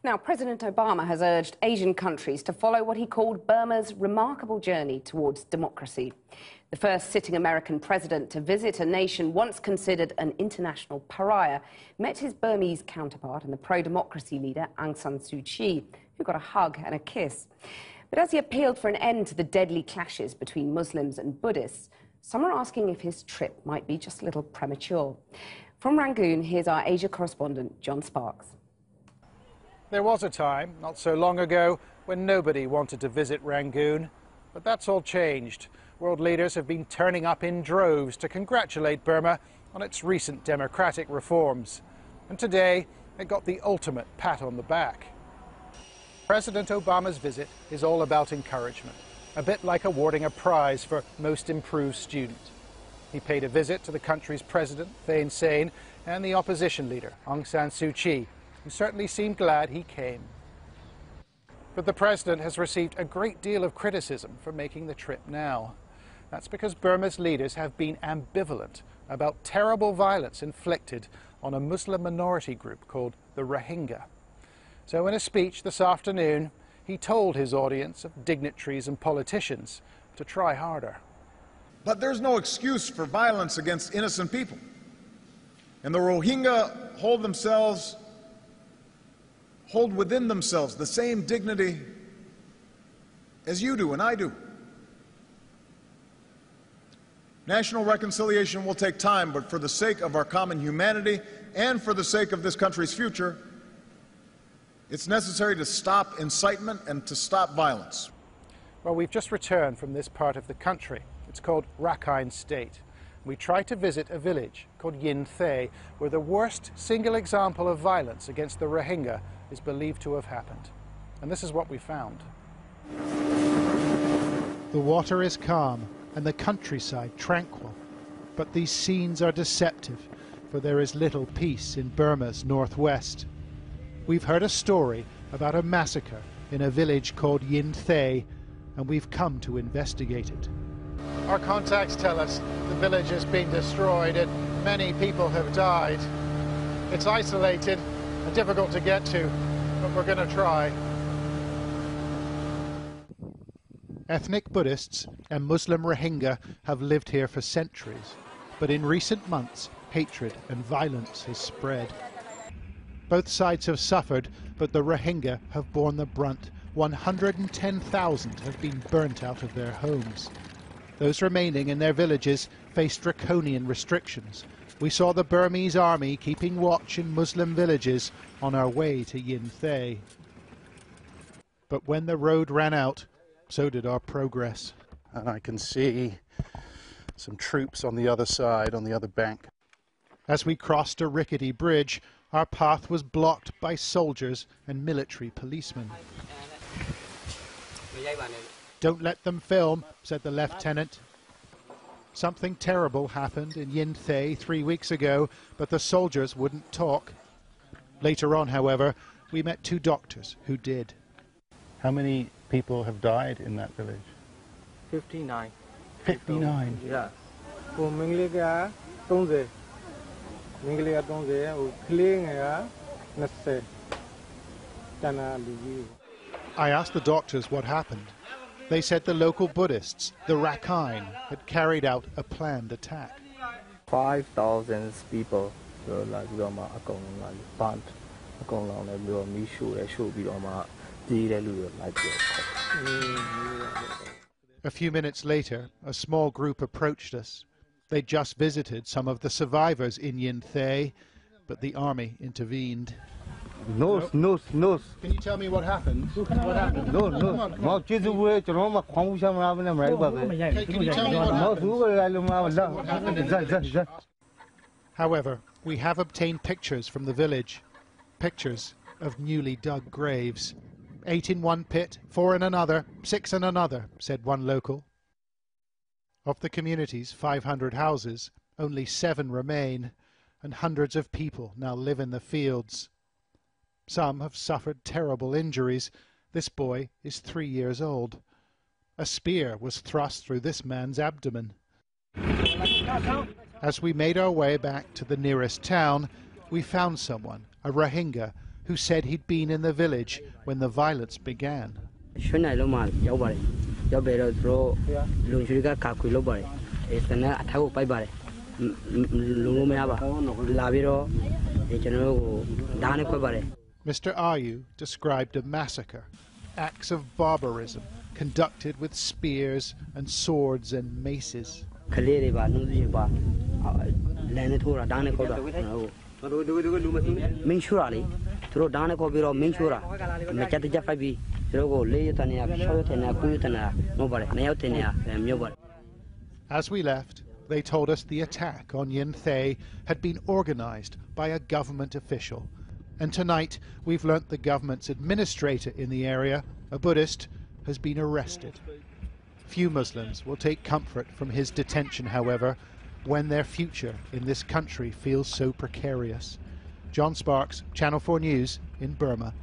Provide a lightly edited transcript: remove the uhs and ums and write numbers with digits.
Now, President Obama has urged Asian countries to follow what he called Burma's remarkable journey towards democracy. The first sitting American president to visit a nation once considered an international pariah met his Burmese counterpart and the pro-democracy leader Aung San Suu Kyi, who got a hug and a kiss. But as he appealed for an end to the deadly clashes between Muslims and Buddhists, some are asking if his trip might be just a little premature. From Rangoon, here's our Asia correspondent, John Sparks. There was a time, not so long ago, when nobody wanted to visit Rangoon. But that's all changed. World leaders have been turning up in droves to congratulate Burma on its recent democratic reforms. And today, it got the ultimate pat on the back. President Obama's visit is all about encouragement, a bit like awarding a prize for most improved student. He paid a visit to the country's president, Thein Sein, and the opposition leader, Aung San Suu Kyi, who certainly seemed glad he came. But the president has received a great deal of criticism for making the trip now. That's because Burma's leaders have been ambivalent about terrible violence inflicted on a Muslim minority group called the Rohingya. So in a speech this afternoon, he told his audience of dignitaries and politicians to try harder. But there's no excuse for violence against innocent people. And the Rohingya hold within themselves the same dignity as you do and I do. National reconciliation will take time, but for the sake of our common humanity and for the sake of this country's future, it's necessary to stop incitement and to stop violence. Well, we've just returned from this part of the country. It's called Arakan State. We tried to visit a village called Yin Thay, where the worst single example of violence against the Rohingya is believed to have happened. And this is what we found. The water is calm and the countryside tranquil. But these scenes are deceptive, for there is little peace in Burma's northwest. We've heard a story about a massacre in a village called Yin Thay, and we've come to investigate it. Our contacts tell us the village has been destroyed and many people have died. It's isolated and difficult to get to, but we're going to try. Ethnic Buddhists and Muslim Rohingya have lived here for centuries, but in recent months, hatred and violence has spread. Both sides have suffered, but the Rohingya have borne the brunt. 110,000 have been burnt out of their homes. Those remaining in their villages face draconian restrictions. We saw the Burmese army keeping watch in Muslim villages on our way to Yin Thay. But when the road ran out, so did our progress. And I can see some troops on the other side, on the other bank. As we crossed a rickety bridge, our path was blocked by soldiers and military policemen. "Don't let them film," said the lieutenant. Something terrible happened in Yin Thay 3 weeks ago, but the soldiers wouldn't talk. Later on, however, we met 2 doctors who did. How many people have died in that village? 59. 59? Yeah. I asked the doctors what happened. They said the local Buddhists, the Arakan, had carried out a planned attack. 5,000 people A few minutes later, a small group approached us. They just visited some of the survivors in Yin Thay, but the army intervened. No. Can you tell me what happened? What happened? No. Can you tell me what happened? However, we have obtained pictures from the village. Pictures of newly dug graves. 8 in one pit, 4 in another, 6 in another, said one local. Of the community's 500 houses, only 7 remain, and hundreds of people now live in the fields. Some have suffered terrible injuries. This boy is 3 years old. A spear was thrust through this man's abdomen. As we made our way back to the nearest town, we found someone, a Rohingya, who who said he'd been in the village when the violence began. Mr. Ayu described a massacre, acts of barbarism conducted with spears and swords and maces. As we left, they told us the attack on Yin Thay had been organized by a government official. And tonight we've learnt the government's administrator in the area, a Buddhist, has been arrested. Few Muslims will take comfort from his detention, however, when their future in this country feels so precarious. John Sparks, Channel 4 News in Burma.